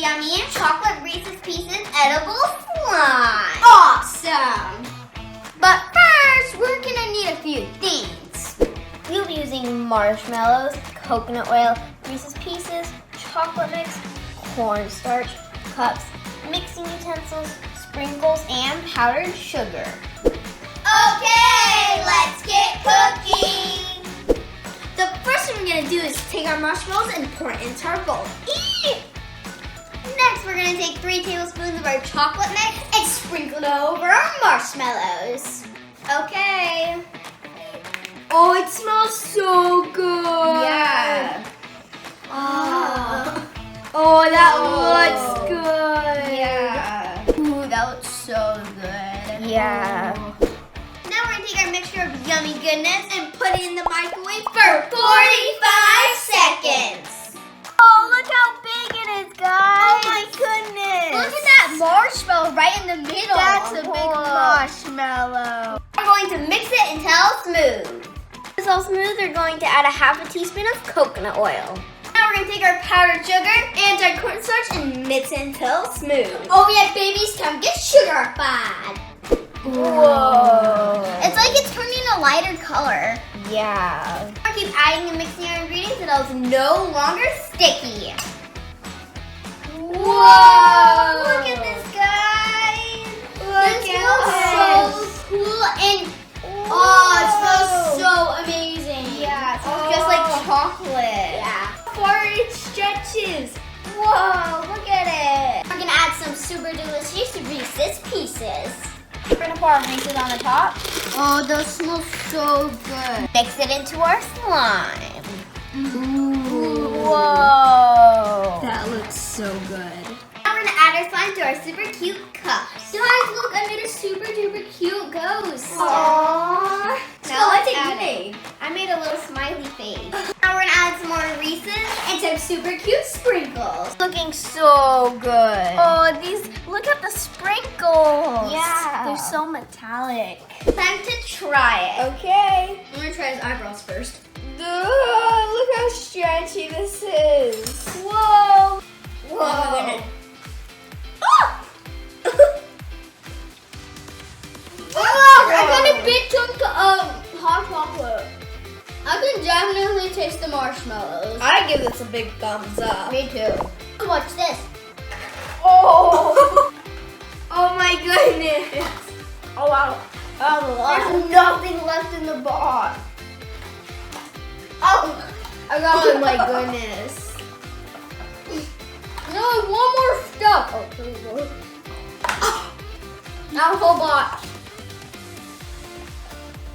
yummy chocolate Reese's Pieces edible slime. Awesome! But first, we're gonna need a few things. We'll be using marshmallows, coconut oil, Reese's Pieces, chocolate mix, cornstarch, cups, mixing utensils, sprinkles, and powdered sugar. Okay, let's get cooking! The first thing we're gonna do is take our marshmallows and pour it into our bowl. Eat! Next, we're gonna take 3 tablespoons of our chocolate mix and sprinkle it over our marshmallows. Okay. Oh, it smells so good. Yeah. Oh, that looks good. Yeah. Ooh, that looks so good. Yeah. Now we're gonna take our mixture of yummy goodness and put it in the microwave for 45 seconds. Oh, look how big it is, guys. Oh my goodness. Look at that marshmallow right in the middle. That's a big marshmallow. We're going to mix it until smooth. It's all smooth, we're going to add a ½ teaspoon of coconut oil. Now we're going to take our powdered sugar and our cornstarch and mix it until smooth. Oh yeah, babies, come get sugarified. Whoa. It's like it's turning a lighter color. Yeah. We'll keep adding and mixing our ingredients until it's no longer sticky. Whoa! Look at this, guys. This looks so cool and it smells so amazing. Yeah, it smells just like chocolate. Yeah. Before it stretches. Whoa, look at it. We're gonna add some super delicious Reese's Pieces. We're gonna pour our Reese's on the top. Oh, those smell so good. Mix it into our slime. Ooh. Whoa. That looks so good. Now we're gonna add our slime to our super cute cups. Guys, look, I made a super duper cute ghost. Aww. Now let's add it. I made a little smiley face. Now we're gonna add some more Reese's And some super cute sprinkles. Looking so good. Oh, these, look at the sprinkles. Yeah. They're so metallic. Time to try it. Okay. I'm gonna try his eyebrows first. Look how stretchy this is. Whoa. Whoa. Oh my goodness. Oh, I got a big chunk of hot chocolate. I can definitely taste the marshmallows. I give this a big thumbs up. Me too. Watch this. Oh. Oh my goodness. Oh wow. There's nothing left in the box. Oh, Oh my goodness. no, one more stuff. Oh, here we go. Now a whole box.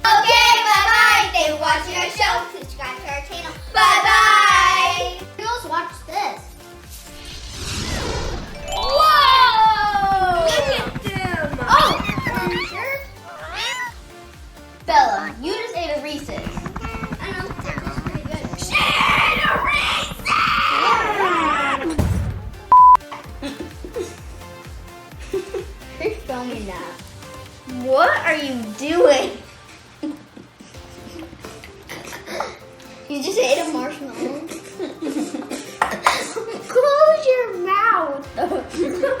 Okay, bye-bye. Thanks for watching our show. Please subscribe to our channel. Bye-bye. Girls, watch this. Whoa! Look at them. Oh, are you sure? Bella, you just ate a Reese's. I know. That's pretty good. Who's filming that? What are you doing? You just ate a marshmallow. Close your mouth.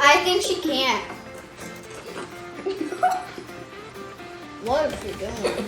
I think she can't. What is she doing?